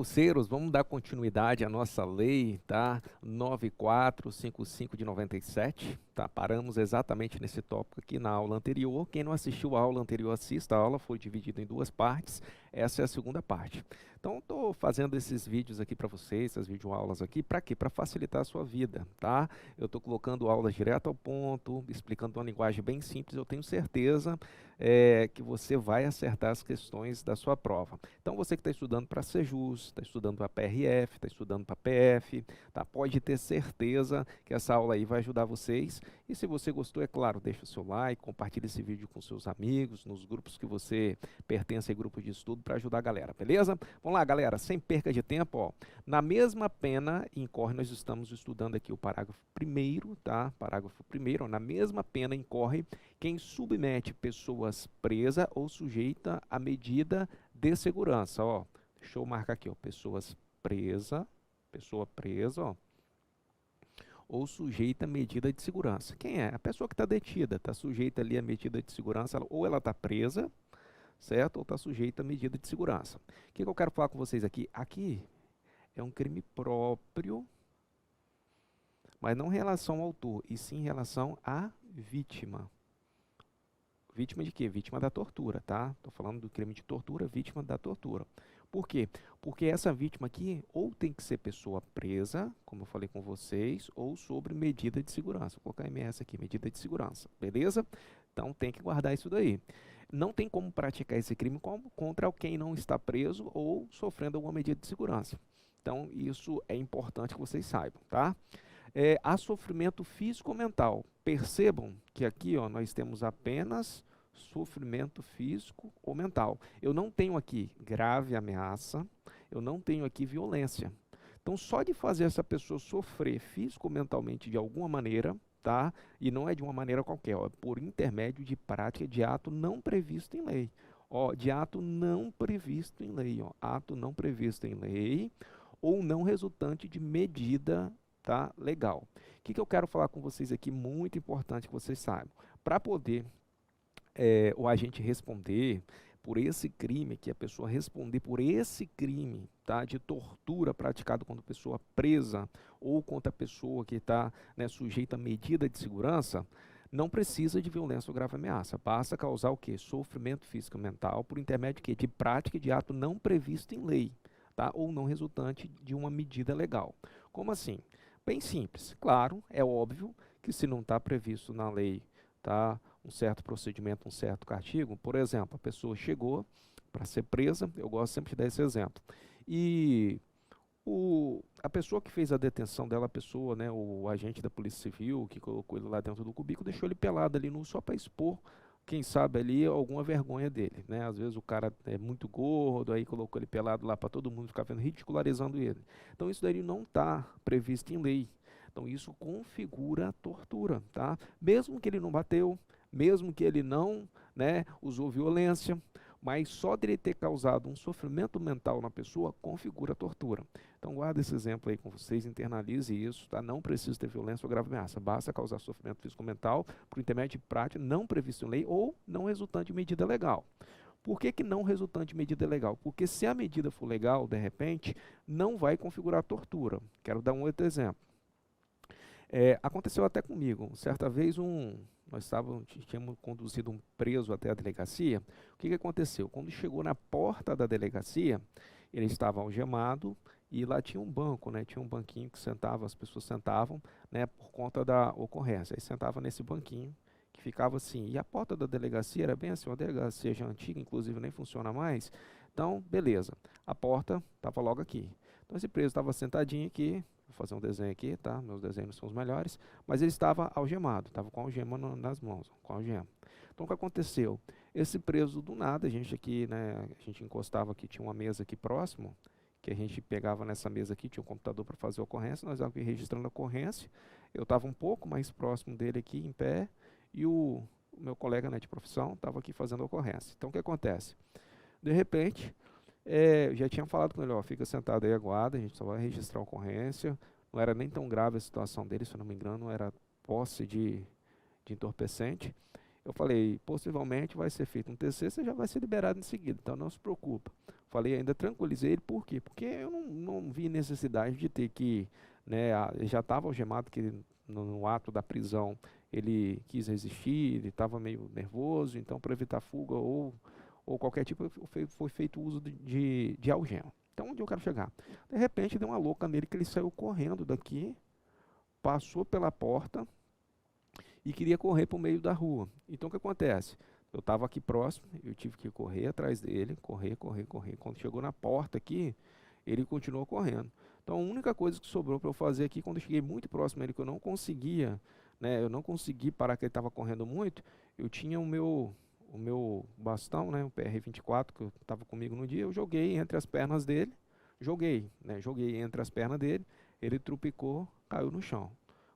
concurseiros, vamos dar continuidade à nossa lei, tá? 9455 de 97, tá? Paramos exatamente nesse tópico aqui na aula anterior. Quem não assistiu a aula anterior, assista. A aula foi dividida em duas partes. Essa é a segunda parte. Então, estou fazendo esses vídeos aqui para vocês, essas videoaulas aqui, para quê? Para facilitar a sua vida, tá? Eu estou colocando aulas direto ao ponto, explicando uma linguagem bem simples. Eu tenho certeza que você vai acertar as questões da sua prova. Então, você que está estudando para Sejus, está estudando para PRF, está estudando para PF, tá? Pode ter certeza que essa aula aí vai ajudar vocês. E se você gostou, é claro, deixa o seu like, compartilha esse vídeo com seus amigos, nos grupos que você pertence a grupos de estudo para ajudar a galera, beleza? Vamos lá, galera, sem perca de tempo, ó. Na mesma pena incorre, nós estamos estudando aqui o parágrafo primeiro, tá? Parágrafo primeiro, ó, na mesma pena incorre quem submete pessoas presa ou sujeita a medida de segurança, ó. Deixa eu marcar aqui, ó, pessoa presa, ó, ou sujeita a medida de segurança. Quem é? A pessoa que está detida, está sujeita ali a medida de segurança, ou ela está presa, certo? Ou está sujeita a medida de segurança. O que eu quero falar com vocês aqui? Aqui é um crime próprio, mas não em relação ao autor, e sim em relação à vítima. Vítima de quê? Vítima da tortura, tá? Estou falando do crime de tortura, vítima da tortura. Por quê? Porque essa vítima aqui ou tem que ser pessoa presa, como eu falei com vocês, ou sobre medida de segurança. Vou colocar MS aqui, medida de segurança, beleza? Então tem que guardar isso daí. Não tem como praticar esse crime contra quem não está preso ou sofrendo alguma medida de segurança. Então isso é importante que vocês saibam, tá? Há sofrimento físico ou mental. Percebam que aqui, ó, nós temos apenas sofrimento físico ou mental. Eu não tenho aqui grave ameaça, eu não tenho aqui violência. Então, só de fazer essa pessoa sofrer físico ou mentalmente de alguma maneira, tá? E não é de uma maneira qualquer, ó, é por intermédio de prática de ato não previsto em lei. Ó, de ato não previsto em lei, ó, ato não previsto em lei ou não resultante de medida, tá, legal. O que eu quero falar com vocês aqui, muito importante que vocês saibam. Para poder o agente responder por esse crime, que a pessoa responder por esse crime, tá, de tortura praticado contra a pessoa presa ou contra a pessoa que está, né, sujeita a medida de segurança, não precisa de violência ou grave ameaça. Basta causar o quê? Sofrimento físico e mental por intermédio de quê? De prática de ato não previsto em lei, tá, ou não resultante de uma medida legal. Como assim? Bem simples. Claro, é óbvio que se não está previsto na lei, tá, um certo procedimento, um certo castigo, por exemplo, a pessoa chegou para ser presa, eu gosto sempre de dar esse exemplo, e a pessoa que fez a detenção dela, a pessoa, né, o agente da Polícia Civil, que colocou ele lá dentro do cubículo, deixou ele pelado ali só para expor, quem sabe ali, alguma vergonha dele, né? Às vezes o cara é muito gordo, aí colocou ele pelado lá para todo mundo ficar vendo, ridicularizando ele. Então isso daí não está previsto em lei. Então isso configura tortura, tá? Mesmo que ele não bateu, mesmo que ele não, né, usou violência, mas só dele ter causado um sofrimento mental na pessoa configura tortura. Então guarda esse exemplo aí com vocês, internalize isso, tá? Não precisa ter violência ou grave ameaça, basta causar sofrimento físico-mental por intermédio de prática não previsto em lei ou não resultante de medida legal. Por que não resultante de medida legal? Porque se a medida for legal, de repente, não vai configurar tortura. Quero dar um outro exemplo. Aconteceu até comigo. Certa vez nós tínhamos conduzido um preso até a delegacia. O que aconteceu? Quando chegou na porta da delegacia, ele estava algemado e lá tinha um banco, né? Tinha um banquinho que sentava, as pessoas sentavam, né, por conta da ocorrência. Aí sentava nesse banquinho que ficava assim. E a porta da delegacia era bem assim, uma delegacia já antiga, inclusive nem funciona mais. Então, beleza. A porta estava logo aqui. Então esse preso estava sentadinho aqui. Vou fazer um desenho aqui, tá? Meus desenhos são os melhores. Mas ele estava algemado, estava com a algema nas mãos, com a algema. Então o que aconteceu? Esse preso do nada, a gente aqui, né? A gente encostava aqui, tinha uma mesa aqui próximo, que a gente pegava nessa mesa aqui, tinha um computador para fazer a ocorrência, nós estávamos registrando a ocorrência. Eu estava um pouco mais próximo dele aqui, em pé, e o meu colega, né, de profissão estava aqui fazendo a ocorrência. Então o que acontece? De repente, eu já tinha falado com ele, ó, fica sentado aí, aguarda, a gente só vai registrar a ocorrência. Não era nem tão grave a situação dele, se eu não me engano, era posse de entorpecente. Eu falei, possivelmente vai ser feito um TC, você já vai ser liberado em seguida, então não se preocupa. Falei, ainda tranquilizei ele, por quê? Porque eu não vi necessidade de ter que, né, ele já estava algemado, que no ato da prisão ele quis resistir, ele estava meio nervoso, então para evitar fuga ou qualquer tipo, foi feito uso de algema. Então onde eu quero chegar? De repente deu uma louca nele que ele saiu correndo daqui, passou pela porta, e queria correr para o meio da rua. Então o que acontece? Eu estava aqui próximo, eu tive que correr atrás dele, correr, correr, correr. Quando chegou na porta aqui, ele continuou correndo. Então a única coisa que sobrou para eu fazer aqui, quando eu cheguei muito próximo a ele, que eu não conseguia, né, eu não consegui parar, que ele estava correndo muito, eu tinha o meu bastão, né, o PR-24, que estava comigo no dia, eu joguei entre as pernas dele, joguei entre as pernas dele, ele trupicou, caiu no chão.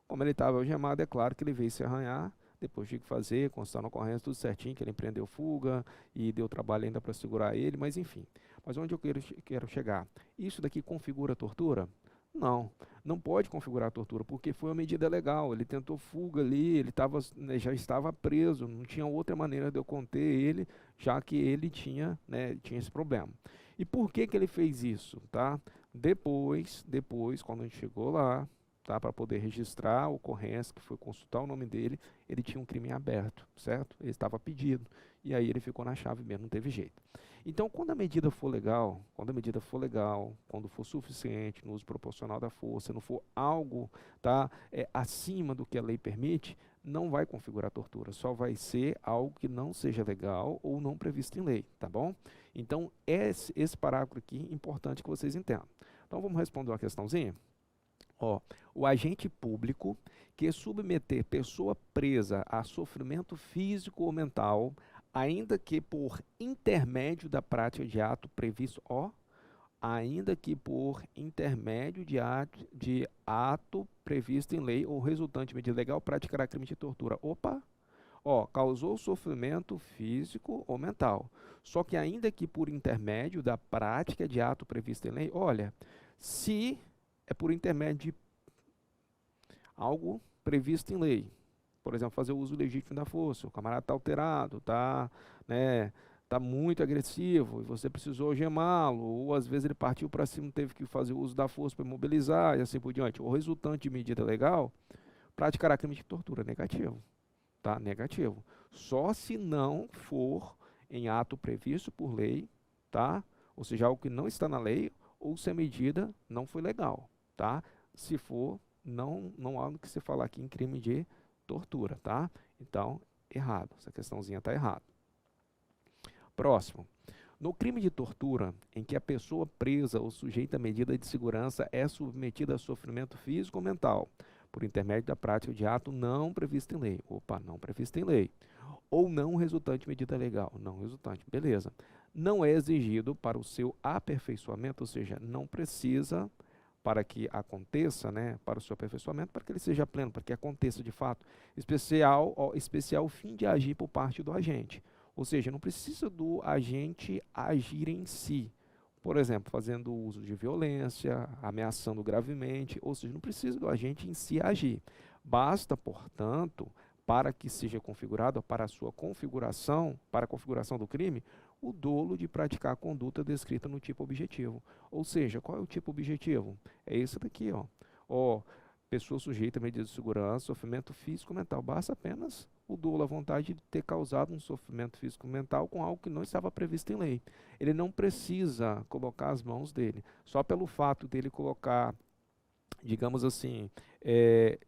Como ele estava algemado, é claro que ele veio se arranhar. Depois tive que fazer, constar na ocorrência, tudo certinho, que ele empreendeu fuga e deu trabalho ainda para segurar ele, mas enfim. Mas onde eu quero chegar? Isso daqui configura tortura? Não, não pode configurar tortura, porque foi uma medida legal. Ele tentou fuga ali, ele né, já estava preso, não tinha outra maneira de eu conter ele, já que ele tinha, né, tinha esse problema. E por que que ele fez isso, tá? Depois, quando a gente chegou lá, tá, para poder registrar a ocorrência, que foi consultar o nome dele, ele tinha um crime aberto, certo? Ele estava pedido, e aí ele ficou na chave mesmo, não teve jeito. Então, quando a medida for legal, quando for suficiente no uso proporcional da força, não for algo, tá, acima do que a lei permite, não vai configurar tortura, só vai ser algo que não seja legal ou não previsto em lei, tá bom? Então, esse parágrafo aqui, importante que vocês entendam. Então, vamos responder uma questãozinha? Ó, o agente público que submeter pessoa presa a sofrimento físico ou mental, ainda que por intermédio da prática de ato previsto, ainda que por intermédio de ato previsto em lei ou resultante de medida legal, praticará crime de tortura. Opa! Causou sofrimento físico ou mental. Só que ainda que por intermédio da prática de ato previsto em lei, olha, se é por intermédio de algo previsto em lei. Por exemplo, fazer o uso legítimo da força. O camarada está alterado, né, tá muito agressivo e você precisou algemá-lo, ou às vezes ele partiu para cima, teve que fazer o uso da força para imobilizar e assim por diante. O resultante de medida legal praticará crime de tortura, negativo, tá? Negativo. Só se não for em ato previsto por lei, tá? Ou seja, algo que não está na lei, ou se a medida não foi legal, tá? Se for, não há o que se falar aqui em crime de tortura, tá? Então, errado. Essa questãozinha está errada. Próximo. No crime de tortura, em que a pessoa presa ou sujeita a medida de segurança é submetida a sofrimento físico ou mental, por intermédio da prática de ato não previsto em lei. Opa, não previsto em lei. Ou não resultante de medida legal. Não resultante, beleza. Não é exigido para o seu aperfeiçoamento, ou seja, não precisa para que aconteça, né, para o seu aperfeiçoamento, para que ele seja pleno, para que aconteça de fato, especial fim de agir por parte do agente. Ou seja, não precisa do agente agir em si, por exemplo, fazendo uso de violência, ameaçando gravemente, ou seja, não precisa do agente em si agir. Basta, portanto, para que seja configurado, para a sua configuração, para a configuração do crime, o dolo de praticar a conduta descrita no tipo objetivo. Ou seja, qual é o tipo objetivo? É esse daqui, pessoa sujeita a medidas de segurança, sofrimento físico e mental. Basta apenas o dolo, a vontade de ter causado um sofrimento físico e mental com algo que não estava previsto em lei. Ele não precisa colocar as mãos dele. Só pelo fato dele colocar, digamos assim,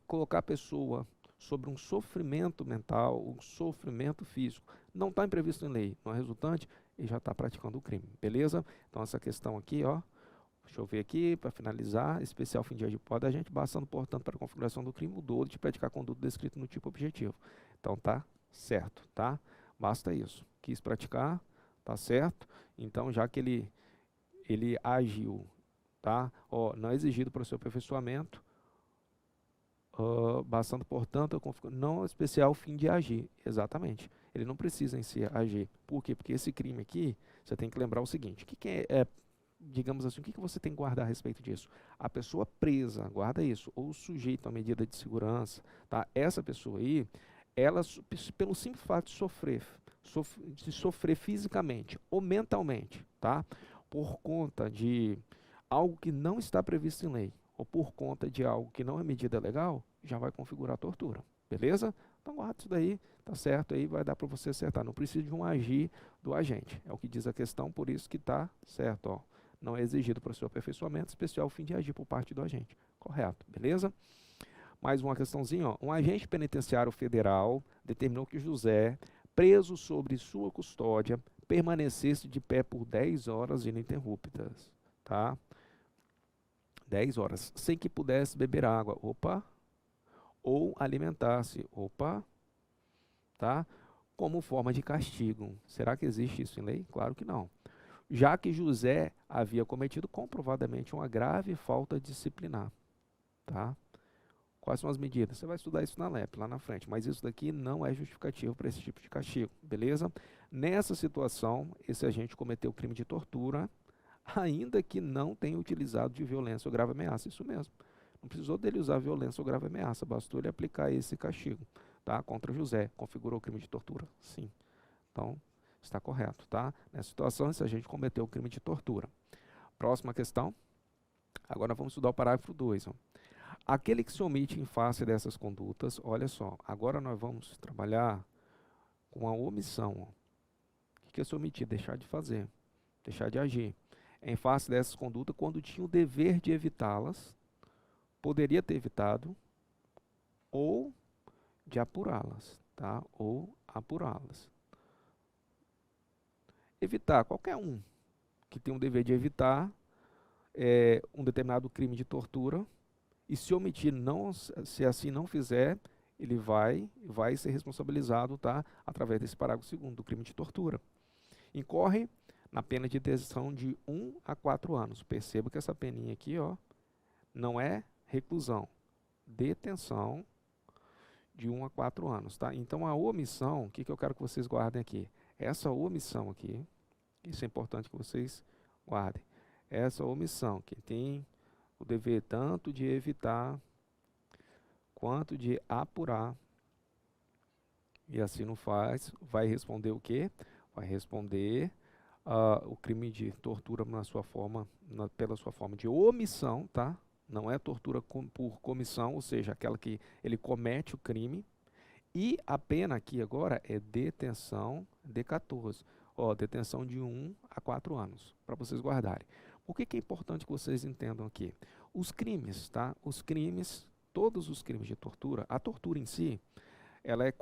colocar a pessoa sobre um sofrimento mental, um sofrimento físico, não está previsto em lei, não é resultante, ele já está praticando o crime, beleza? Então essa questão aqui, deixa eu ver aqui, para finalizar, especial fim de agir pode a gente, bastando, portanto, para a configuração do crime, o dolo de praticar a conduta descrita no tipo objetivo. Então tá certo, tá? Basta isso. Quis praticar, tá certo? Então, já que ele agiu, tá? Não é exigido para o seu aperfeiçoamento, bastando, portanto, não especial fim de agir. Exatamente. Ele não precisa em si agir. Por quê? Porque esse crime aqui, você tem que lembrar o seguinte, o que digamos assim, o que você tem que guardar a respeito disso? A pessoa presa, guarda isso, ou sujeita a medida de segurança, tá? Essa pessoa aí, ela, pelo simples fato de sofrer fisicamente ou mentalmente, tá? Por conta de algo que não está previsto em lei, ou por conta de algo que não é medida legal, já vai configurar tortura, beleza? Então guarda isso daí, tá certo aí, vai dar para você acertar. Não precisa de um agir do agente, é o que diz a questão, por isso que tá certo, ó. Não é exigido para o seu aperfeiçoamento especial o fim de agir por parte do agente, correto, beleza? Mais uma questãozinha, ó. Um agente penitenciário federal determinou que José, preso sob sua custódia, permanecesse de pé por 10 horas ininterruptas, tá? 10 horas, sem que pudesse beber água, opa, ou alimentar-se, opa, tá? Como forma de castigo. Será que existe isso em lei? Claro que não. Já que José havia cometido comprovadamente uma grave falta disciplinar, tá? Quais são as medidas? Você vai estudar isso na LEP, lá na frente, mas isso daqui não é justificativo para esse tipo de castigo, beleza? Nessa situação, esse agente cometeu crime de tortura, ainda que não tenha utilizado de violência ou grave ameaça, isso mesmo. Não precisou dele usar violência ou grave ameaça, bastou ele aplicar esse castigo, tá? Contra José, configurou crime de tortura? Sim. Então, está correto, tá? Nessa situação, esse agente cometeu o crime de tortura. Próxima questão. Agora vamos estudar o parágrafo 2, ó. Aquele que se omite em face dessas condutas, olha só, agora nós vamos trabalhar com a omissão. Ó. O que é se omitir? Deixar de fazer, deixar de agir. Em face dessas condutas, quando tinha o dever de evitá-las, poderia ter evitado, ou de apurá-las, tá? Ou apurá-las. Evitar, qualquer um que tem o dever de evitar um determinado crime de tortura, e se omitir, não, se assim não fizer, ele vai ser responsabilizado, tá? Através desse parágrafo 2º do crime de tortura. Incorre na pena de detenção de 1 a 4 anos. Perceba que essa peninha aqui, ó, não é reclusão, detenção de 1 a 4 anos, tá? Então a omissão, o que eu quero que vocês guardem aqui? Essa omissão aqui, isso é importante que vocês guardem. Essa omissão, que tem o dever tanto de evitar quanto de apurar, e assim não faz, vai responder o quê? Vai responder o crime de tortura na sua forma, pela sua forma de omissão, tá? Não é tortura por comissão, ou seja, aquela que ele comete o crime. E a pena aqui agora é detenção de 14. Ó, detenção de 1 a 4 anos, para vocês guardarem. Por que é importante que vocês entendam aqui? Os crimes, tá? Os crimes, todos os crimes de tortura, a tortura em si, ela é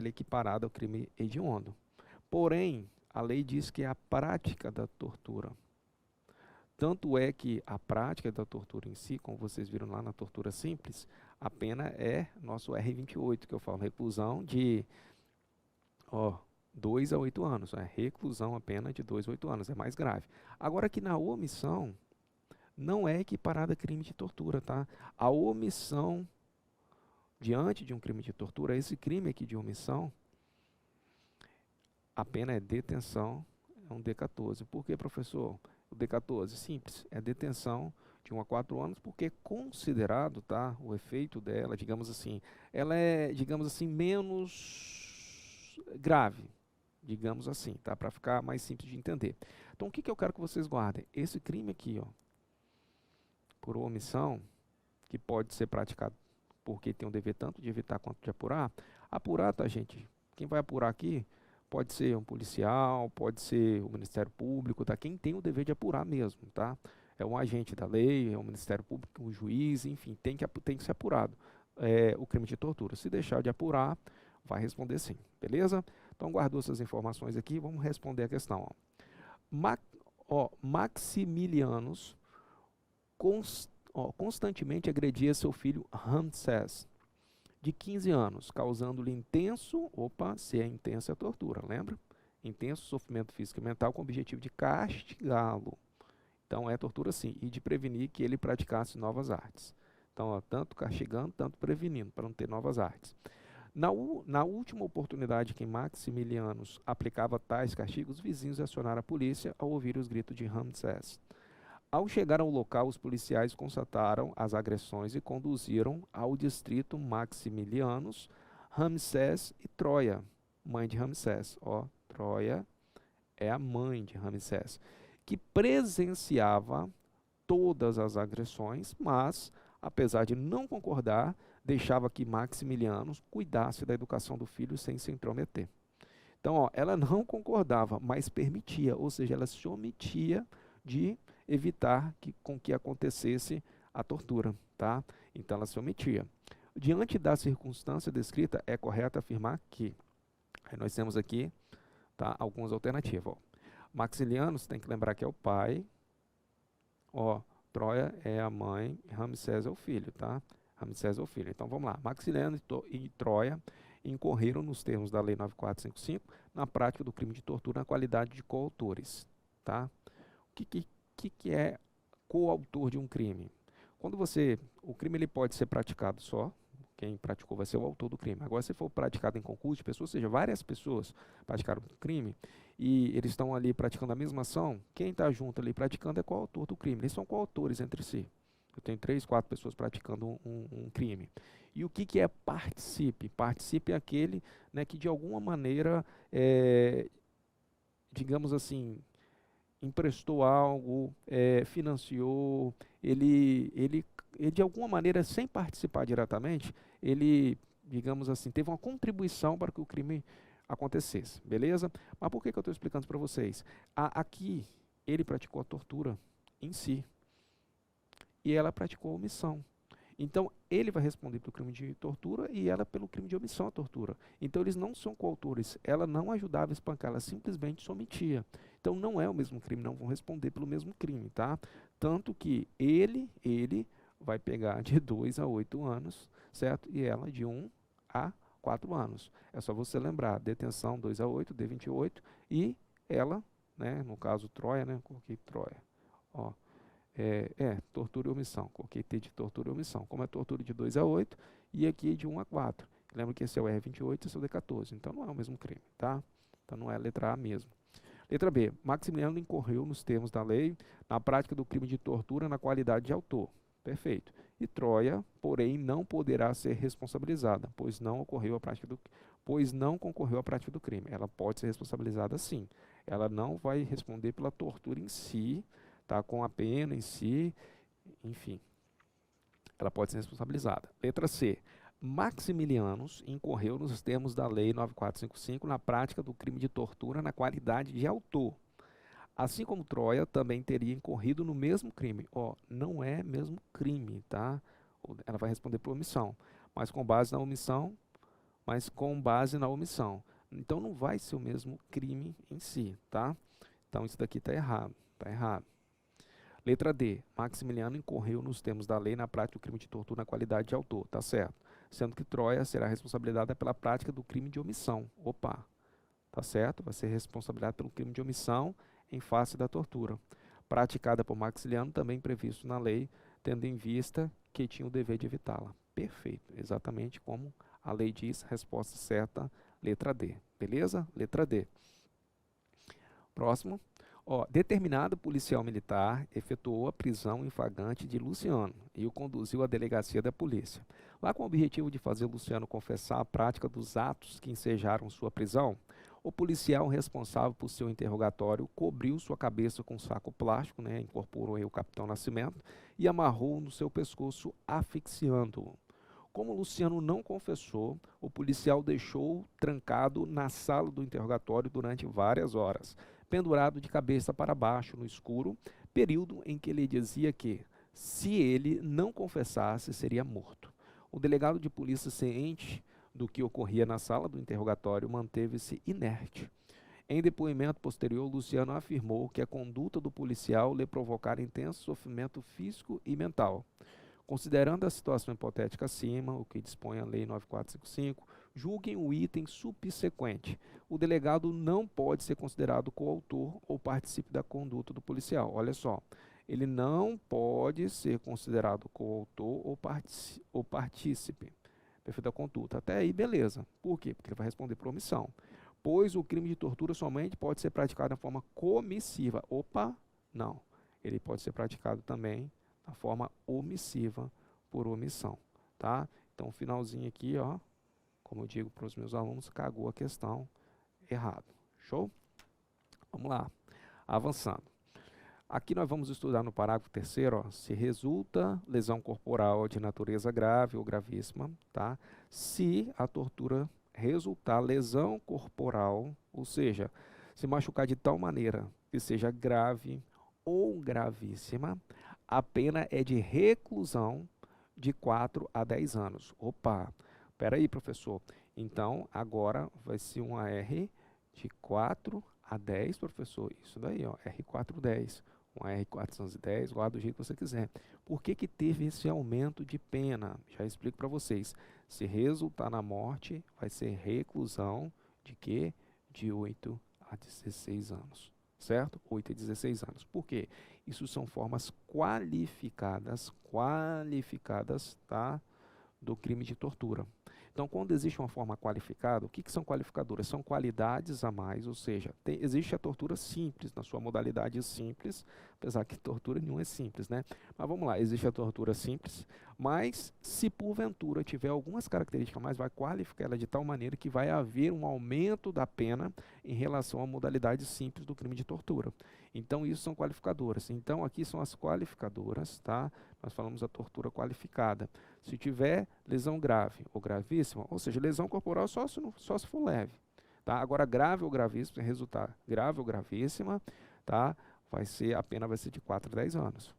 equiparada ao crime hediondo. Porém, a lei diz que é a prática da tortura. Tanto é que a prática da tortura em si, como vocês viram lá na tortura simples, a pena é nosso R28, que eu falo, reclusão de 2 a 8 anos. Reclusão a pena de 2 a 8 anos, é mais grave. Agora que na omissão, não é equiparada a crime de tortura, tá? A omissão diante de um crime de tortura, esse crime aqui de omissão, a pena é detenção, é um D14. Por que, professor? O D14, simples, é detenção de 1 a 4 anos, porque é considerado, tá, o efeito dela, digamos assim, ela é, digamos assim, menos grave, digamos assim, tá, para ficar mais simples de entender. Então, o que eu quero que vocês guardem? Esse crime aqui, ó, por omissão, que pode ser praticado porque tem o dever tanto de evitar quanto de apurar. Apurar, tá, gente? Quem vai apurar aqui pode ser um policial, pode ser o Ministério Público, tá? Quem tem o dever de apurar mesmo, tá? É um agente da lei, é o Ministério Público, um juiz, enfim, tem que ser apurado o crime de tortura. Se deixar de apurar, vai responder sim, beleza? Então, guardou essas informações aqui, vamos responder a questão. Maximilianos constantemente agredia seu filho Ramsés, de 15 anos, causando-lhe se é intensa a tortura, lembra? Intenso sofrimento físico e mental com o objetivo de castigá-lo. Então é tortura sim, e de prevenir que ele praticasse novas artes. Então, ó, tanto castigando, tanto prevenindo, para não ter novas artes. Na última oportunidade que Maximilianos aplicava tais castigos, os vizinhos acionaram a polícia ao ouvir os gritos de Ramsés. Ao chegar ao local, os policiais constataram as agressões e conduziram ao distrito Maximilianos Ramsés e Troia, mãe de Ramsés. Ó, Troia é a mãe de Ramsés, que presenciava todas as agressões, mas, apesar de não concordar, deixava que Maximiliano cuidasse da educação do filho sem se intrometer. Então, ó, ela não concordava, mas permitia, ou seja, ela se omitia de evitar com que acontecesse a tortura, tá? Então, ela se omitia. Diante da circunstância descrita, é correto afirmar que, aí nós temos aqui, tá, algumas alternativas. Ó. Maximiliano, você tem que lembrar que é o pai, ó, Troia é a mãe e Ramsés é o filho, tá? Ramsés é o filho. Então vamos lá. Maximiliano e Troia incorreram nos termos da Lei 9455 na prática do crime de tortura na qualidade de coautores, tá? O que é coautor de um crime? O crime ele pode ser praticado só, quem praticou vai ser o autor do crime. Agora, se for praticado em concurso de pessoas, ou seja, várias pessoas praticaram o crime e eles estão ali praticando a mesma ação, quem está junto ali praticando é coautor do crime. Eles são coautores entre si. Eu tenho 3, 4 pessoas praticando um crime. E o que é participe? Participe é aquele, né, que de alguma maneira, digamos assim, emprestou algo, financiou, ele de alguma maneira, sem participar diretamente, ele, digamos assim, teve uma contribuição para que o crime acontecesse, beleza? Mas por que eu estou explicando para vocês? Aqui, ele praticou a tortura em si, e ela praticou a omissão. Então, ele vai responder pelo crime de tortura e ela pelo crime de omissão à tortura. Então, eles não são coautores. Ela não ajudava a espancar, ela simplesmente se omitia. Então, não é o mesmo crime, não vão responder pelo mesmo crime, tá? Tanto que ele vai pegar de 2 a 8 anos, certo? E ela de 1 a 4 anos. É só você lembrar, detenção 2 a 8, D28, e ela, né, no caso Troia, né, coloquei Troia, ó. Tortura e omissão. Coloquei T de tortura e omissão. Como é tortura de 2 a 8 e aqui de 1 a 4. Lembra que esse é o R28 e esse é o D14. Então não é o mesmo crime, tá? Então não é a letra A mesmo. Letra B. Maximiliano incorreu nos termos da lei na prática do crime de tortura na qualidade de autor. Perfeito. E Troia, porém, não poderá ser responsabilizada, pois não concorreu à prática do crime. Ela pode ser responsabilizada sim. Ela não vai responder pela tortura em si, tá, com a pena em si, enfim, ela pode ser responsabilizada. Letra C. Maximilianos incorreu nos termos da Lei 9455 na prática do crime de tortura na qualidade de autor. Assim como Troia também teria incorrido no mesmo crime. Ó, não é mesmo crime, tá? Ela vai responder por omissão, mas com base na omissão, Então não vai ser o mesmo crime em si, tá? Então isso daqui está errado, tá errado. Letra D. Maximiliano incorreu nos termos da lei na prática do crime de tortura na qualidade de autor, tá certo? Sendo que Troia será responsabilizada pela prática do crime de omissão. Opa, tá certo? Vai ser responsabilizada pelo crime de omissão em face da tortura. Praticada por Maximiliano, também previsto na lei, tendo em vista que tinha o dever de evitá-la. Perfeito, exatamente como a lei diz, resposta certa, letra D. Beleza? Letra D. Próximo. Ó, determinado policial militar efetuou a prisão em flagrante de Luciano e o conduziu à delegacia da polícia. Lá com o objetivo de fazer Luciano confessar a prática dos atos que ensejaram sua prisão, o policial responsável por seu interrogatório cobriu sua cabeça com um saco plástico, né, incorporou aí o Capitão Nascimento e amarrou no seu pescoço, asfixiando-o. Como Luciano não confessou, o policial deixou-o trancado na sala do interrogatório durante várias horas, pendurado de cabeça para baixo no escuro, período em que ele dizia que, se ele não confessasse, seria morto. O delegado de polícia, ciente do que ocorria na sala do interrogatório, manteve-se inerte. Em depoimento posterior, Luciano afirmou que a conduta do policial lhe provocara intenso sofrimento físico e mental. Considerando a situação hipotética acima, o que dispõe a Lei 9455, julguem o item subsequente. O delegado não pode ser considerado coautor ou participe da conduta do policial. Olha só, ele não pode ser considerado coautor ou partícipe. Perfeito da conduta. Até aí, beleza. Por quê? Porque ele vai responder por omissão. Pois o crime de tortura somente pode ser praticado de forma comissiva. Opa, não. Ele pode ser praticado também a forma omissiva por omissão, tá? Então, finalzinho aqui, ó, como eu digo para os meus alunos, cagou a questão errado. Show? Vamos lá, avançando. Aqui nós vamos estudar no parágrafo 3º, ó, se resulta lesão corporal de natureza grave ou gravíssima, tá? Se a tortura resultar lesão corporal, ou seja, se machucar de tal maneira que seja grave ou gravíssima, a pena é de reclusão de 4 a 10 anos. Opa, peraí, professor. Então, agora vai ser um AR de 4 a 10, professor. Isso daí, ó, R410. Um R410, guarda do jeito que você quiser. Por que que teve esse aumento de pena? Já explico para vocês. Se resultar na morte, vai ser reclusão de quê? De 8 a 16 anos. Certo? 8 a 16 anos. Por quê? Isso são formas qualificadas, tá? Do crime de tortura. Então, quando existe uma forma qualificada, o que que são qualificadoras? São qualidades a mais, ou seja, existe a tortura simples, na sua modalidade simples, apesar que tortura nenhuma é simples, né? Mas vamos lá, existe a tortura simples, mas se porventura tiver algumas características a mais, vai qualificar ela de tal maneira que vai haver um aumento da pena em relação à modalidade simples do crime de tortura. Então, isso são qualificadoras. Então, aqui são as qualificadoras, tá? Nós falamos a tortura qualificada. Se tiver lesão grave ou gravíssima, ou seja, lesão corporal só se for leve, tá? Agora, grave ou gravíssima, resultar grave ou gravíssima, tá? A pena vai ser de 4 a 10 anos.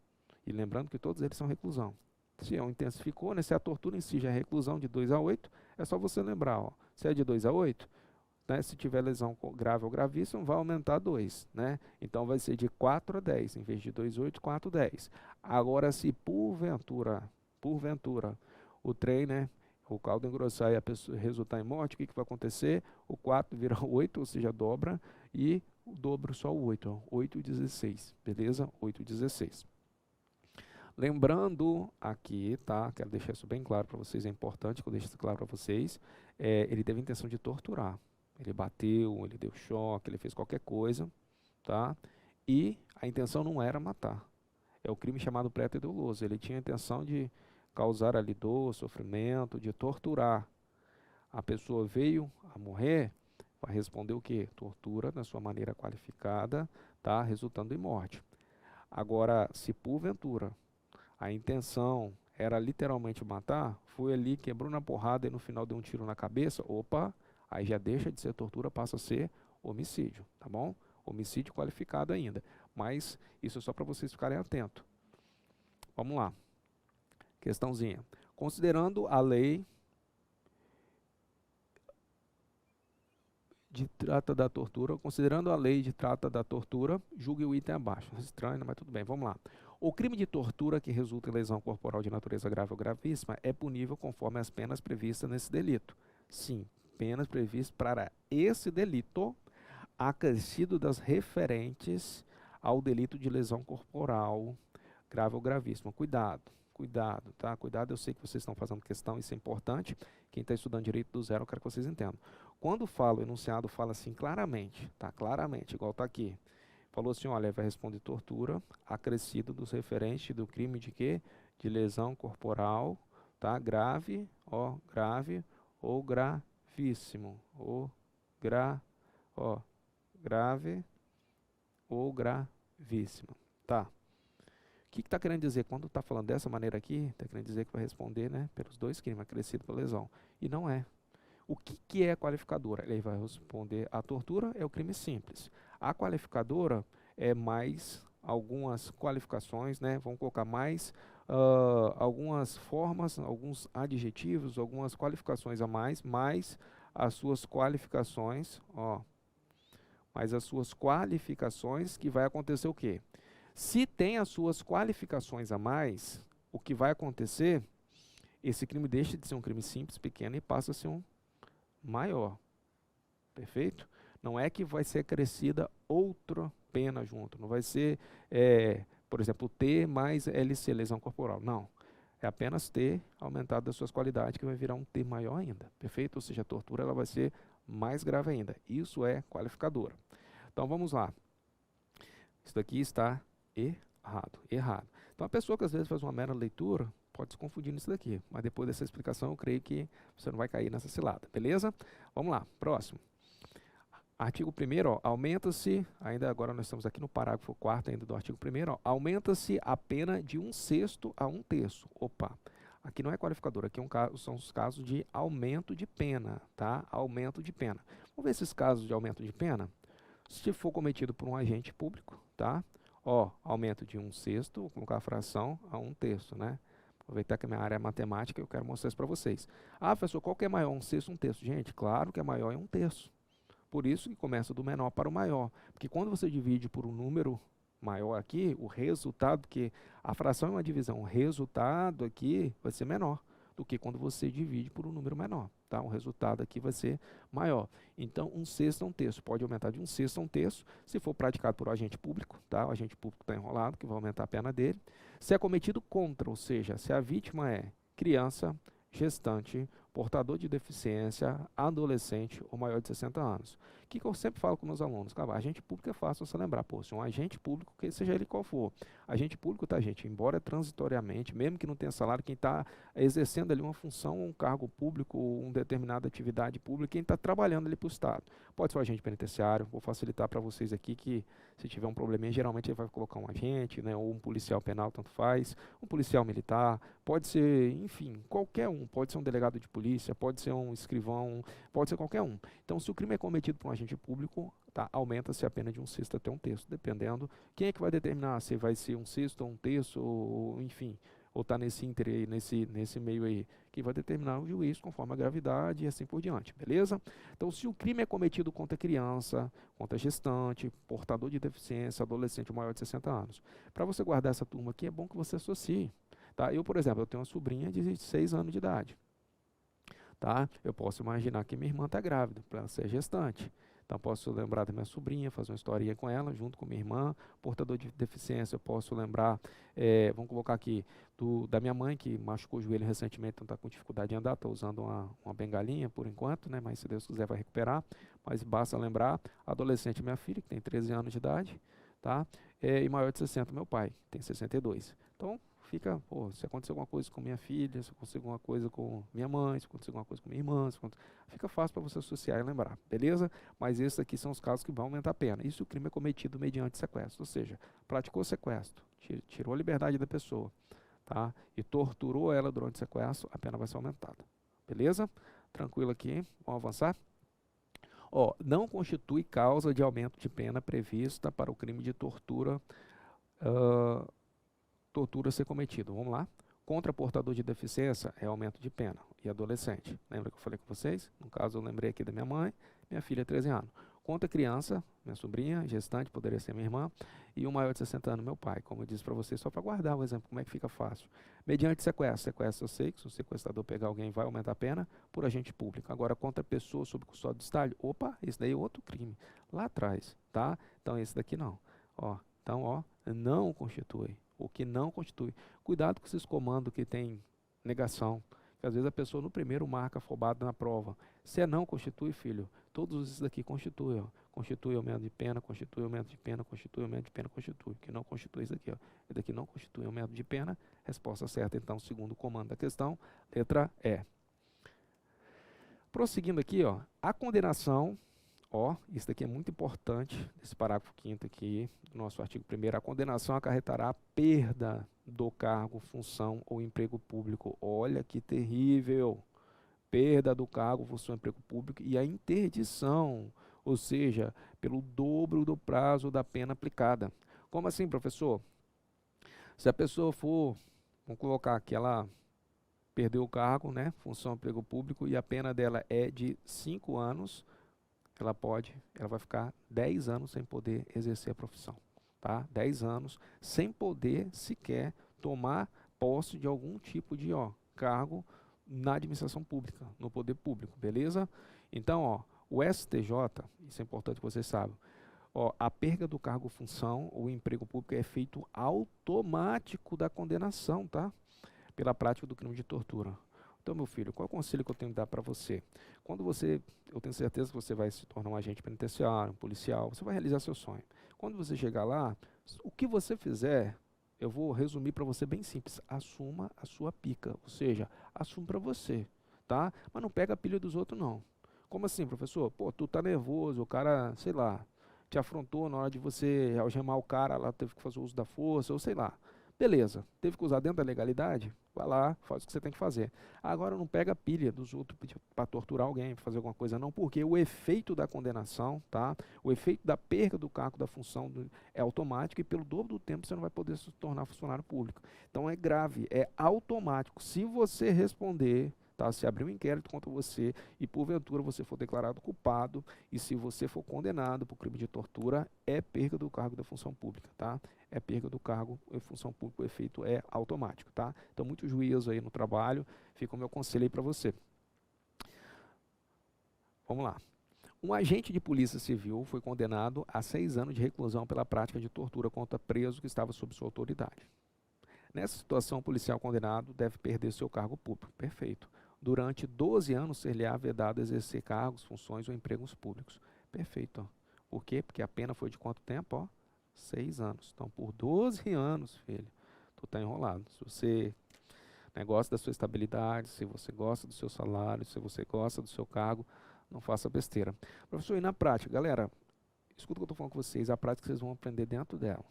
E lembrando que todos eles são reclusão. Se é um intensificou, né? Se a tortura em si já é reclusão de 2 a 8, é só você lembrar, ó, se é de 2 a 8, né, se tiver lesão grave ou gravíssima, vai aumentar 2, né? Então vai ser de 4 a 10, em vez de 2, 8, 4, 10. Agora, se porventura, o trem, né, o caldo engrossar e a pessoa resultar em morte, o que que vai acontecer? O 4 vira 8, ou seja, dobra, e o dobro só o 8, ó, 8 e 16, beleza? 8 e 16. Lembrando aqui, tá? Quero deixar isso bem claro para vocês, é importante que eu deixe isso claro para vocês. Ele teve a intenção de torturar. Ele bateu, ele deu choque, ele fez qualquer coisa, tá? E a intenção não era matar. É o crime chamado preto-doloso. Ele tinha a intenção de causar ali dor, sofrimento, de torturar. A pessoa veio a morrer, vai responder o quê? Tortura na sua maneira qualificada, tá? Resultando em morte. Agora, se porventura a intenção era literalmente matar, foi ali, quebrou na porrada e no final deu um tiro na cabeça, opa, aí já deixa de ser tortura, passa a ser homicídio, tá bom? Homicídio qualificado ainda, mas isso é só para vocês ficarem atentos. Vamos lá, questãozinha. Considerando a lei de trata da tortura, julgue o item abaixo. Estranho, mas tudo bem, vamos lá. O crime de tortura que resulta em lesão corporal de natureza grave ou gravíssima é punível conforme as penas previstas nesse delito. Sim, penas previstas para esse delito, acrescido das referentes ao delito de lesão corporal grave ou gravíssima. Cuidado, tá? Cuidado, eu sei que vocês estão fazendo questão, isso é importante. Quem está estudando direito do zero, eu quero que vocês entendam. Quando fala, o enunciado fala assim claramente, tá? Claramente, igual está aqui. Falou assim, olha, vai responder tortura, acrescido dos referentes do crime de quê? De lesão corporal, tá? Grave ou gravíssimo, grave ou gravíssimo, tá? O que está querendo dizer? Quando está falando dessa maneira aqui, está querendo dizer que vai responder, né, pelos dois crimes, acrescido pela lesão. E não é. O que é a qualificadora? Ele vai responder, a tortura é o crime simples. A qualificadora é mais algumas qualificações, né? Vamos colocar mais algumas formas, alguns adjetivos, algumas qualificações a mais as suas qualificações, ó. Mais as suas qualificações, que vai acontecer o quê? Se tem as suas qualificações a mais, o que vai acontecer, esse crime deixa de ser um crime simples, pequeno, e passa a ser um maior. Perfeito? Não é que vai ser acrescida outra pena junto. Não vai ser, por exemplo, T mais LC, lesão corporal. Não. É apenas T aumentado das suas qualidades, que vai virar um T maior ainda. Perfeito? Ou seja, a tortura ela vai ser mais grave ainda. Isso é qualificadora. Então, vamos lá. Isso daqui está errado. Então, a pessoa que às vezes faz uma mera leitura, pode se confundir nisso daqui, mas depois dessa explicação eu creio que você não vai cair nessa cilada, beleza? Vamos lá, próximo. Artigo 1º, aumenta-se, ainda agora nós estamos aqui no parágrafo 4º ainda do artigo 1º, aumenta-se a pena de 1/6 a 1/3. Opa, aqui não é qualificador, aqui são os casos de aumento de pena, tá? Aumento de pena. Vamos ver esses casos de aumento de pena? Se for cometido por um agente público, tá? Ó, aumento de 1/6, vou colocar a fração a 1/3, né? Aproveitar que a minha área é matemática, eu quero mostrar isso para vocês. Ah, professor, qual que é maior, 1/6 ou 1/3? Gente, claro que é maior é 1/3. Por isso que começa do menor para o maior. Porque quando você divide por um número maior aqui, o resultado, porque a fração é uma divisão, o resultado aqui vai ser menor do que quando você divide por um número menor. Tá? O resultado aqui vai ser maior. Então, 1/6 a 1/3. Pode aumentar de 1/6 a 1/3 se for praticado por um agente público. Tá? O agente público está enrolado, que vai aumentar a pena dele. Se é cometido contra, ou seja, se a vítima é criança, gestante, portador de deficiência, adolescente ou maior de 60 anos. O que eu sempre falo com meus alunos? Cara, agente público é fácil você lembrar. Pô, se um agente público, que seja ele qual for, agente público, tá, gente? Embora transitoriamente, mesmo que não tenha salário, quem está exercendo ali uma função, um cargo público, uma determinada atividade pública, quem está trabalhando ali para o Estado. Pode ser um agente penitenciário, vou facilitar para vocês aqui que se tiver um probleminha, geralmente ele vai colocar um agente, né, ou um policial penal, tanto faz, um policial militar, pode ser, enfim, qualquer um, pode ser um delegado de polícia, pode ser um escrivão, pode ser qualquer um. Então, se o crime é cometido por um agente público, tá, aumenta-se a pena de 1/6 até 1/3, dependendo quem é que vai determinar se vai ser 1/6 ou 1/3, ou enfim, ou está nesse aí, nesse meio aí, que vai determinar o juiz conforme a gravidade e assim por diante, beleza? Então, se o crime é cometido contra criança, contra gestante, portador de deficiência, adolescente ou maior de 60 anos, para você guardar essa turma aqui, é bom que você associe. Tá? Eu, por exemplo, eu tenho uma sobrinha de 6 anos de idade. Tá? Eu posso imaginar que minha irmã está grávida, para ela ser gestante. Então, posso lembrar da minha sobrinha, fazer uma historinha com ela, junto com minha irmã. Portador de deficiência, eu posso lembrar, vamos colocar aqui, da minha mãe, que machucou o joelho recentemente, então está com dificuldade de andar, está usando uma bengalinha por enquanto, né? Mas se Deus quiser vai recuperar. Mas basta lembrar, adolescente, minha filha, que tem 13 anos de idade, tá? E maior de 60, meu pai, que tem 62. Então, fica, pô, se acontecer alguma coisa com minha filha, se acontecer alguma coisa com minha mãe, se acontecer alguma coisa com minha irmã, fica fácil para você associar e lembrar, beleza? Mas esses aqui são os casos que vão aumentar a pena. Isso o crime é cometido mediante sequestro, ou seja, praticou sequestro, tirou a liberdade da pessoa, tá? E torturou ela durante o sequestro, a pena vai ser aumentada, beleza? Tranquilo aqui, vamos avançar? Ó, não constitui causa de aumento de pena prevista para o crime de tortura, tortura ser cometido. Vamos lá. Contra portador de deficiência é aumento de pena. E adolescente. Lembra que eu falei com vocês? No caso, eu lembrei aqui da minha mãe, minha filha, 13 anos. Contra criança, minha sobrinha, gestante, poderia ser minha irmã, e o maior de 60 anos, meu pai. Como eu disse para vocês, só para guardar o exemplo, como é que fica fácil. Mediante sequestro. Sequestro eu sei que se o sequestrador pegar alguém vai aumentar a pena por agente público. Agora, contra pessoa sob custódia do Estado, opa, esse daí é outro crime. Lá atrás, tá? Então, esse daqui não. Ó, então, ó, não constitui. O que não constitui. Cuidado com esses comandos que tem negação, que às vezes a pessoa no primeiro marca afobado na prova. Se é não constitui, filho, todos esses daqui constituem, ó. Constitui aumento de pena, constitui aumento de pena, constitui aumento de pena, constitui. Que não constitui isso aqui, ó. Esse daqui não constitui aumento de pena. Resposta certa, então, segundo o comando da questão, letra E. Prosseguindo aqui, ó, a condenação. Ó, isso daqui é muito importante, esse parágrafo 5º aqui, do nosso artigo 1º, a condenação acarretará a perda do cargo, função ou emprego público. Olha que terrível! Perda do cargo, função ou emprego público e a interdição, ou seja, pelo dobro do prazo da pena aplicada. Como assim, professor? Se a pessoa for, vamos colocar aqui, ela perdeu o cargo, né, função ou emprego público, e a pena dela é de 5 anos, ela vai ficar 10 anos sem poder exercer a profissão, tá? 10 anos sem poder sequer tomar posse de algum tipo de cargo na administração pública, no poder público, beleza? Então, ó, o STJ, isso é importante que vocês saibam, ó, a perda do cargo, função ou emprego público é efeito automático da condenação, tá? Pela prática do crime de tortura. Então, meu filho, qual é o conselho que eu tenho que dar para você? Quando eu tenho certeza que você vai se tornar um agente penitenciário, um policial, você vai realizar seu sonho. Quando você chegar lá, o que você fizer, eu vou resumir para você bem simples. Assuma a sua pica, ou seja, assume para você, tá? Mas não pega a pilha dos outros, não. Como assim, professor? Pô, tu tá nervoso, o cara, sei lá, te afrontou na hora de você algemar o cara, lá teve que fazer uso da força, ou sei lá. Beleza, teve que usar dentro da legalidade? Vai lá, faz o que você tem que fazer. Agora não pega a pilha dos outros para torturar alguém, pra fazer alguma coisa não, porque o efeito da condenação, tá? O efeito da perda do cargo da função é automático e pelo dobro do tempo você não vai poder se tornar funcionário público. Então é grave, é automático. Se você responder, tá? Se abrir um inquérito contra você e porventura você for declarado culpado e se você for condenado por crime de tortura, é perda do cargo da função pública, tá? É perda do cargo em função pública, o efeito é automático, tá? Então, muito juízo aí no trabalho, fica o meu conselho aí para você. Vamos lá. Um agente de polícia civil foi condenado a 6 anos de reclusão pela prática de tortura contra preso que estava sob sua autoridade. Nessa situação, o policial condenado deve perder seu cargo público. Perfeito. Durante 12 anos, ser-lhe-á vedado exercer cargos, funções ou empregos públicos. Perfeito. Por quê? Porque a pena foi de quanto tempo? Ó, 6 anos. Então, por 12 anos, filho, tu tá enrolado. Se você gosta da sua estabilidade, se você gosta do seu salário, se você gosta do seu cargo, não faça besteira. Professor, e na prática? Galera, escuta o que eu estou falando com vocês, a prática vocês vão aprender dentro dela.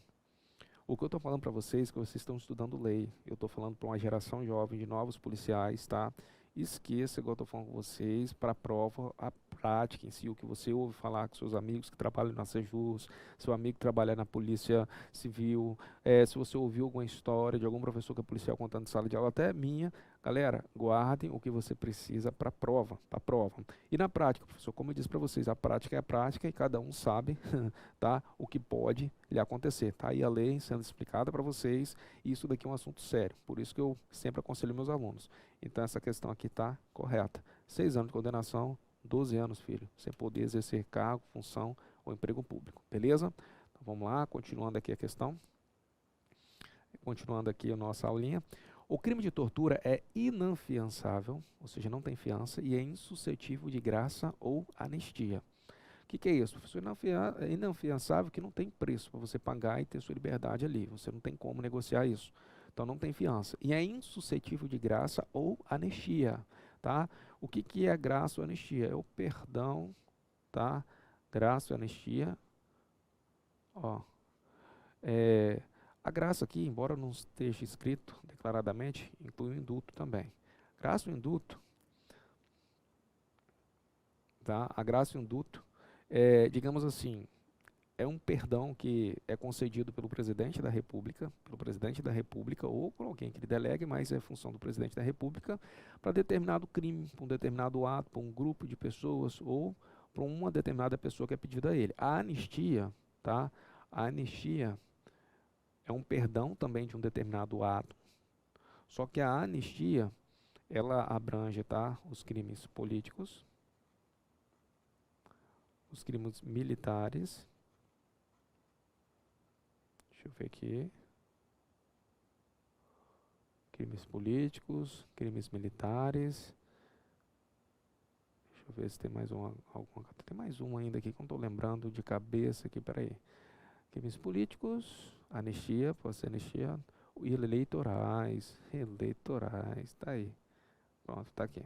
O que eu estou falando para vocês é que vocês estão estudando lei. Eu estou falando para uma geração jovem de novos policiais, tá? Esqueça, igual eu estou falando com vocês, para a prova, a prática em si, o que você ouve falar com seus amigos que trabalham na Sejus, seu amigo que trabalha na Polícia Civil, se você ouviu alguma história de algum professor que é policial contando de sala de aula, até minha, galera, guardem o que você precisa para a prova, E na prática, professor, como eu disse para vocês, a prática é a prática e cada um sabe, tá, o que pode lhe acontecer. Tá aí a lei sendo explicada para vocês e isso daqui é um assunto sério, por isso que eu sempre aconselho meus alunos. Então essa questão aqui está correta. 6 anos de condenação, 12 anos, filho, sem poder exercer cargo, função ou emprego público. Beleza? Então vamos lá, continuando aqui a questão. Continuando aqui a nossa aulinha. O crime de tortura é inafiançável, ou seja, não tem fiança, e é insuscetível de graça ou anistia. O que é isso, professor? É inafiançável que não tem preço para você pagar e ter sua liberdade ali. Você não tem como negociar isso. Então não tem fiança. E é insuscetível de graça ou anistia, tá? O que é graça ou anistia? É o perdão, tá? Graça ou anistia. Ó, a graça aqui, embora não esteja escrito declaradamente, inclui o indulto também. Graça ou indulto, tá? A graça e o indulto, digamos assim, é um perdão que é concedido pelo presidente da República ou por alguém que lhe delegue, mas é função do presidente da República para determinado crime, para um determinado ato, para um grupo de pessoas ou para uma determinada pessoa que é pedida a ele. A anistia, tá? A anistia é um perdão também de um determinado ato. Só que a anistia, ela abrange, tá, os crimes políticos, os crimes militares. Deixa eu ver aqui. Crimes políticos, crimes militares. Deixa eu ver se tem mais alguma. Tem mais um ainda aqui que eu não estou lembrando de cabeça aqui, peraí. Crimes políticos, anistia, pode ser anistia, e eleitorais, tá aí. Pronto, tá aqui.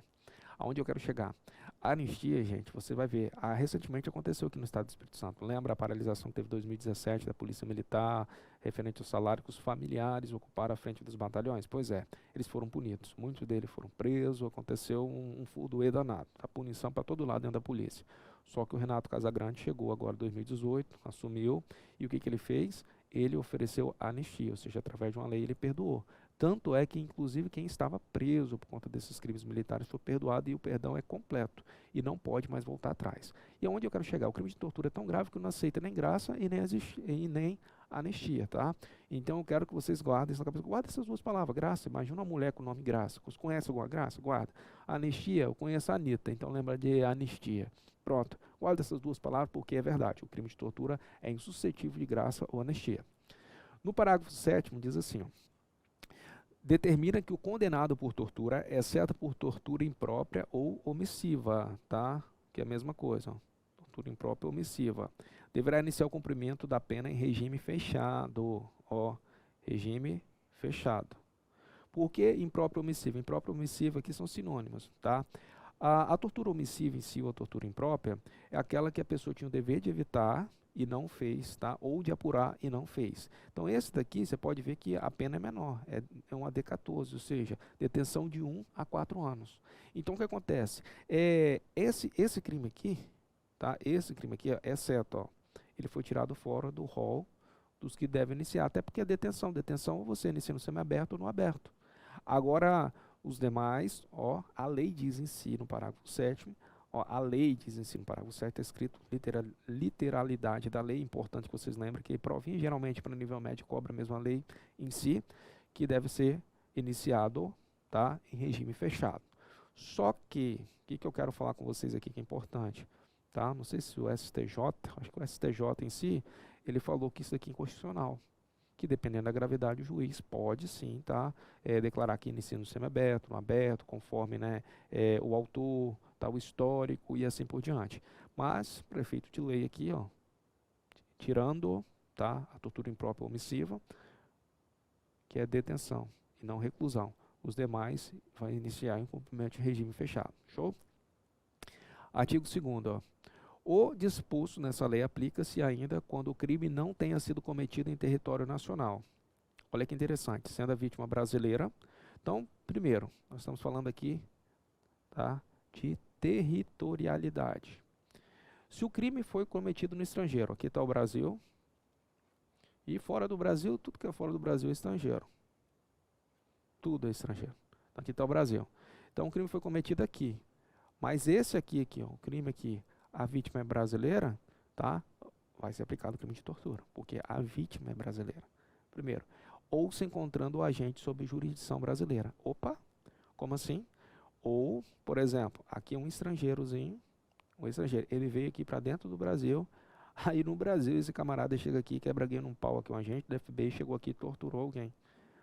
Aonde eu quero chegar? A anistia, gente, você vai ver, recentemente aconteceu aqui no estado do Espírito Santo. Lembra a paralisação que teve em 2017 da Polícia Militar, referente ao salário que os familiares ocuparam a frente dos batalhões? Pois é, eles foram punidos. Muitos deles foram presos, aconteceu um furdoê danado. A punição para todo lado dentro da polícia. Só que o Renato Casagrande chegou agora em 2018, assumiu, e o que ele fez? Ele ofereceu anistia, ou seja, através de uma lei ele perdoou. Tanto é que, inclusive, quem estava preso por conta desses crimes militares foi perdoado e o perdão é completo e não pode mais voltar atrás. E aonde eu quero chegar? O crime de tortura é tão grave que não aceita nem graça e nem anistia, tá? Então eu quero que vocês guardem isso na cabeça. Guarda essas duas palavras, graça. Imagina uma mulher com o nome Graça. Você conhece alguma graça? Guarda. Anistia, eu conheço a Anitta, então lembra de anistia. Pronto, guarda essas duas palavras porque é verdade. O crime de tortura é insuscetível de graça ou anistia. No parágrafo 7º diz assim, ó, determina que o condenado por tortura, exceto por tortura imprópria ou omissiva, tá? Que é a mesma coisa, ó. Tortura imprópria ou omissiva, deverá iniciar o cumprimento da pena em regime fechado, ó. regime fechado. Por que imprópria omissiva? Imprópria omissiva aqui são sinônimos, tá? A tortura omissiva em si, ou a tortura imprópria, é aquela que a pessoa tinha o dever de evitar e não fez, tá? Ou de apurar e não fez. Então esse daqui, você pode ver que a pena é menor, é um AD14, ou seja, detenção de 1 a 4 anos. Então o que acontece? Esse crime aqui, tá? Esse crime aqui, exceto, ó, ele foi tirado fora do rol dos que devem iniciar, até porque a detenção você inicia no semiaberto ou no aberto. Agora, os demais, ó, a lei diz em si, no parágrafo 7º, ó, a lei diz em si, no parágrafo 7º, está escrito literalidade da lei, importante que vocês lembrem que provinha geralmente para nível médio cobra a mesma lei em si, que deve ser iniciado, tá, em regime fechado. Só que, o que eu quero falar com vocês aqui que é importante, tá? Não sei se o STJ, acho que o STJ em si, ele falou que isso aqui é inconstitucional, que dependendo da gravidade o juiz pode sim, tá, declarar que inicia no semiaberto, no aberto, conforme, né, o autor, tá, o histórico e assim por diante. Mas, prefeito de lei aqui, ó, tirando, tá, a tortura imprópria omissiva, que é detenção e não reclusão. Os demais vai iniciar em cumprimento de regime fechado. Show? Artigo 2º, ó. O disposto nessa lei aplica-se ainda quando o crime não tenha sido cometido em território nacional. Olha que interessante, sendo a vítima brasileira. Então, primeiro, nós estamos falando aqui, tá, de territorialidade. Se o crime foi cometido no estrangeiro, aqui está o Brasil, e fora do Brasil, tudo que é fora do Brasil é estrangeiro. Tudo é estrangeiro. Aqui está o Brasil. Então, o crime foi cometido aqui. Mas esse aqui, ó, o crime aqui, a vítima é brasileira, tá? Vai ser aplicado o crime de tortura, porque a vítima é brasileira. Primeiro, ou se encontrando o agente sob jurisdição brasileira. Opa, como assim? Ou, por exemplo, aqui um estrangeiro, ele veio aqui para dentro do Brasil, aí no Brasil esse camarada chega aqui, quebra alguém num pau aqui, um agente do FBI chegou aqui e torturou alguém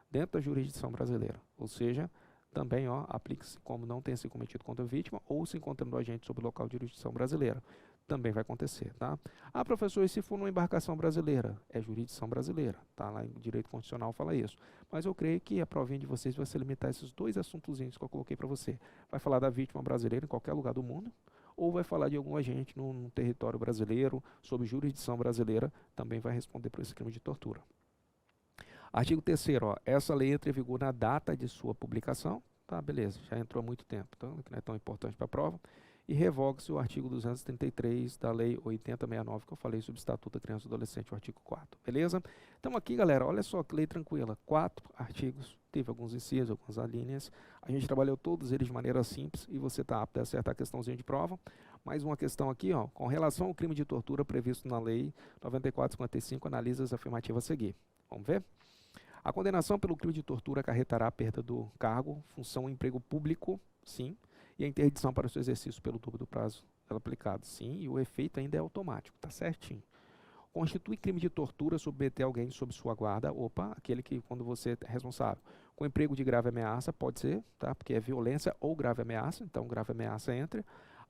dentro da jurisdição brasileira. Ou seja, também aplica-se como não tenha sido cometido contra a vítima ou se encontrando o agente sob local de jurisdição brasileira. Também vai acontecer, tá? Ah, professor, e se for numa embarcação brasileira? É jurisdição brasileira, tá? Lá em direito constitucional fala isso. Mas eu creio que a provinha de vocês vai se limitar a esses dois assuntozinhos que eu coloquei para você. Vai falar da vítima brasileira em qualquer lugar do mundo, ou vai falar de algum agente no território brasileiro, sob jurisdição brasileira, também vai responder por esse crime de tortura. Artigo 3º, ó, essa lei entra em vigor na data de sua publicação, tá, beleza, já entrou há muito tempo, então não é tão importante para a prova, e revoga-se o artigo 233 da lei 8069, que eu falei sobre o Estatuto da Criança e do Adolescente, o artigo 4º, beleza? Então aqui, galera, olha só que lei tranquila, 4 artigos, teve alguns incisos, algumas alíneas, a gente trabalhou todos eles de maneira simples, e você está apto a acertar a questãozinha de prova. Mais uma questão aqui, ó, com relação ao crime de tortura previsto na lei 9455, analisa as afirmativas a seguir. Vamos ver? A condenação pelo crime de tortura acarretará a perda do cargo, função ou emprego público, sim, e a interdição para o seu exercício pelo dobro do prazo aplicado, sim, e o efeito ainda é automático, tá certinho. Constitui crime de tortura submeter alguém sob sua guarda, opa, aquele que quando você é responsável, com emprego de grave ameaça, pode ser, tá, porque é violência ou grave ameaça, então grave ameaça entra,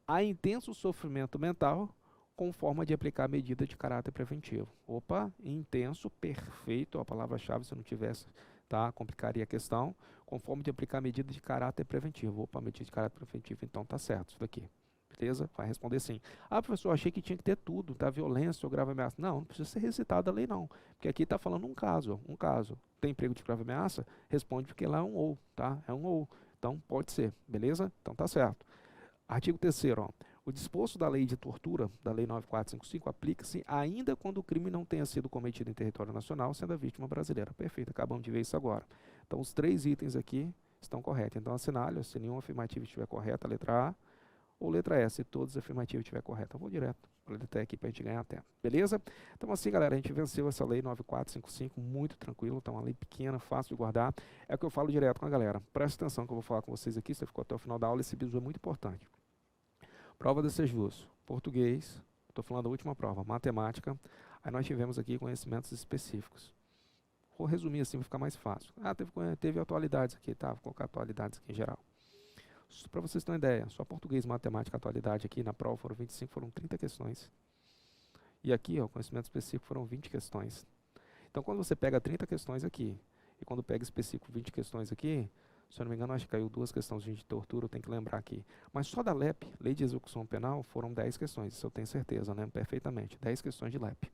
a intenso sofrimento mental, com forma de aplicar medida de caráter preventivo. Opa, intenso, perfeito, a palavra-chave, se não tivesse, tá, complicaria a questão, com forma de aplicar medida de caráter preventivo. Opa, medida de caráter preventivo, então tá certo isso daqui. Beleza? Vai responder sim. Ah, professor, achei que tinha que ter tudo, tá, violência ou grave ameaça. Não, não precisa ser recitada a lei não, porque aqui está falando um caso. Tem emprego de grave ameaça? Responde porque lá é um ou, tá? É um ou. Então pode ser, beleza? Então tá certo. Artigo 3º, ó. O disposto da lei de tortura, da lei 9455, aplica-se ainda quando o crime não tenha sido cometido em território nacional, sendo a vítima brasileira. Perfeito, acabamos de ver isso agora. Então, os 3 itens aqui estão corretos. Então, assinale, se nenhuma afirmativa estiver correta, a letra A, ou letra S, se todas as afirmativas estiverem corretas. Eu vou direto para a letra E aqui para a gente ganhar tempo. Beleza? Então, assim, galera, a gente venceu essa lei 9455, muito tranquilo. Então, uma lei pequena, fácil de guardar. É o que eu falo direto com a galera. Presta atenção que eu vou falar com vocês aqui, você ficou até o final da aula, esse bizu é muito importante. Prova desses duas, português, estou falando da última prova, matemática, aí nós tivemos aqui conhecimentos específicos. Vou resumir assim para ficar mais fácil. Ah, teve atualidades aqui, tá? Vou colocar atualidades aqui em geral. Para vocês terem uma ideia, só português, matemática, atualidade aqui na prova foram 25, foram 30 questões. E aqui, ó, conhecimento específico foram 20 questões. Então, quando você pega 30 questões aqui, e quando pega específico 20 questões aqui, se eu não me engano, acho que caiu 2 questões de tortura, eu tenho que lembrar aqui. Mas só da LEP, Lei de Execução Penal, foram 10 questões, isso eu tenho certeza, lembro perfeitamente, 10 questões de LEP.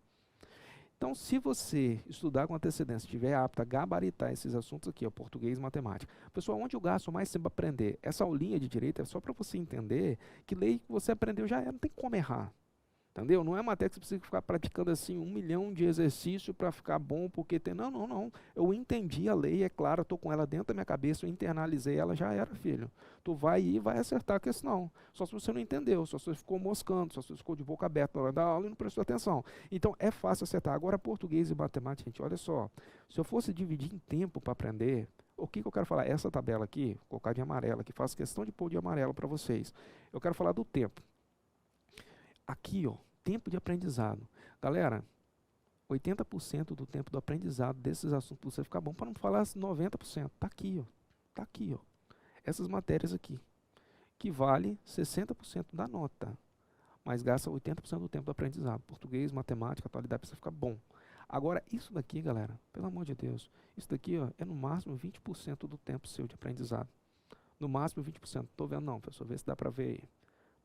Então, se você estudar com antecedência, estiver apto a gabaritar esses assuntos aqui, ó, português e matemática. Pessoal, onde eu gasto mais tempo para aprender? Essa aulinha de direito é só para você entender que lei que você aprendeu já é, não tem como errar. Entendeu? Não é matéria que você precisa ficar praticando assim 1 milhão de exercícios para ficar bom, porque tem. Não, não, não. Eu entendi a lei, é claro, estou com ela dentro da minha cabeça, eu internalizei ela, já era, filho. Tu vai ir e vai acertar a questão. Só se você não entendeu, só se você ficou moscando, só se você ficou de boca aberta na hora da aula e não prestou atenção. Então é fácil acertar. Agora, português e matemática, gente, olha só. Se eu fosse dividir em tempo para aprender, o que eu quero falar? Essa tabela aqui, vou colocar de amarelo aqui, faço questão de pôr de amarelo para vocês. Eu quero falar do tempo. Aqui, ó, tempo de aprendizado. Galera, 80% do tempo do aprendizado desses assuntos você ficar bom, para não falar 90%. Tá aqui, ó. Tá aqui, ó. Essas matérias aqui, que vale 60% da nota, mas gasta 80% do tempo do aprendizado. Português, matemática, atualidade, para você ficar bom. Agora, isso daqui, galera, pelo amor de Deus, isso daqui, ó, é no máximo 20% do tempo seu de aprendizado. No máximo 20%. Tô vendo não, professor, vê se dá para ver aí.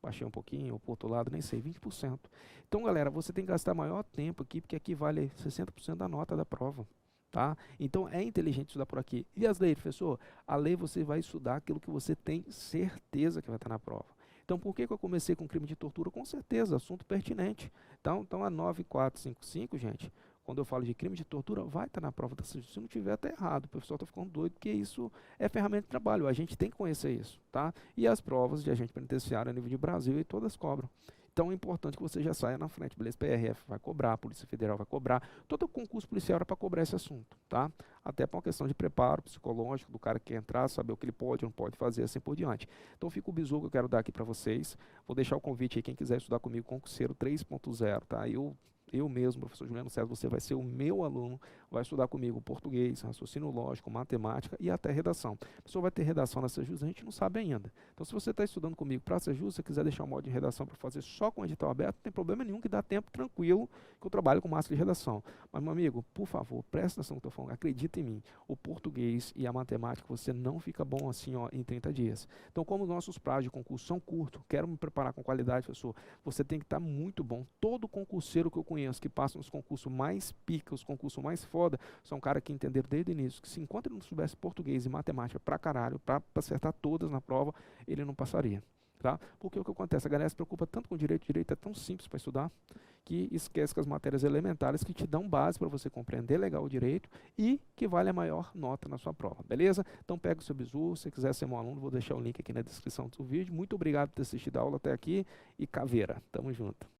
Baixei um pouquinho, ou para o outro lado, nem sei, 20%. Então, galera, você tem que gastar maior tempo aqui, porque aqui vale 60% da nota da prova. Tá? Então, é inteligente estudar por aqui. E as leis, professor? A lei você vai estudar aquilo que você tem certeza que vai estar na prova. Então, por que eu comecei com crime de tortura? Com certeza, assunto pertinente. Então a 9455, gente, quando eu falo de crime de tortura, vai estar na prova da CJU. Se não tiver, está errado. O professor está ficando doido, porque isso é ferramenta de trabalho. A gente tem que conhecer isso, tá? E as provas de agente penitenciário a nível de Brasil, e todas cobram. Então é importante que você já saia na frente, beleza? PRF vai cobrar, Polícia Federal vai cobrar. Todo concurso policial era para cobrar esse assunto, tá? Até para uma questão de preparo psicológico do cara que quer entrar, saber o que ele pode ou não pode fazer, assim por diante. Então fica o bizu que eu quero dar aqui para vocês. Vou deixar o convite aí, quem quiser estudar comigo, concurseiro 3.0, tá? Eu mesmo, professor Juliano César, você vai ser o meu aluno, vai estudar comigo português, raciocínio lógico, matemática e até redação. A pessoa vai ter redação na CJUS, a gente não sabe ainda. Então, se você está estudando comigo para a CJUS, se você quiser deixar um modo de redação para fazer só com o edital aberto, não tem problema nenhum, que dá tempo tranquilo, que eu trabalho com massa de redação. Mas, meu amigo, por favor, presta atenção no que eu estou falando, acredita em mim, o português e a matemática, você não fica bom assim, ó, em 30 dias. Então, como os nossos prazos de concurso são curtos, quero me preparar com qualidade, professor, você tem que estar muito bom. Todo concurseiro que eu conheço, que passa nos concursos mais pica, os concursos mais foda, são caras que entenderam desde o início que se enquanto ele não soubesse português e matemática pra caralho, pra acertar todas na prova, ele não passaria. Tá? Porque o que acontece? A galera se preocupa tanto com o direito é tão simples para estudar, que esquece que as matérias elementares que te dão base para você compreender legal o direito e que vale a maior nota na sua prova, beleza? Então pega o seu bizu, se quiser ser meu aluno, vou deixar o link aqui na descrição do vídeo. Muito obrigado por ter assistido a aula até aqui e caveira, tamo junto.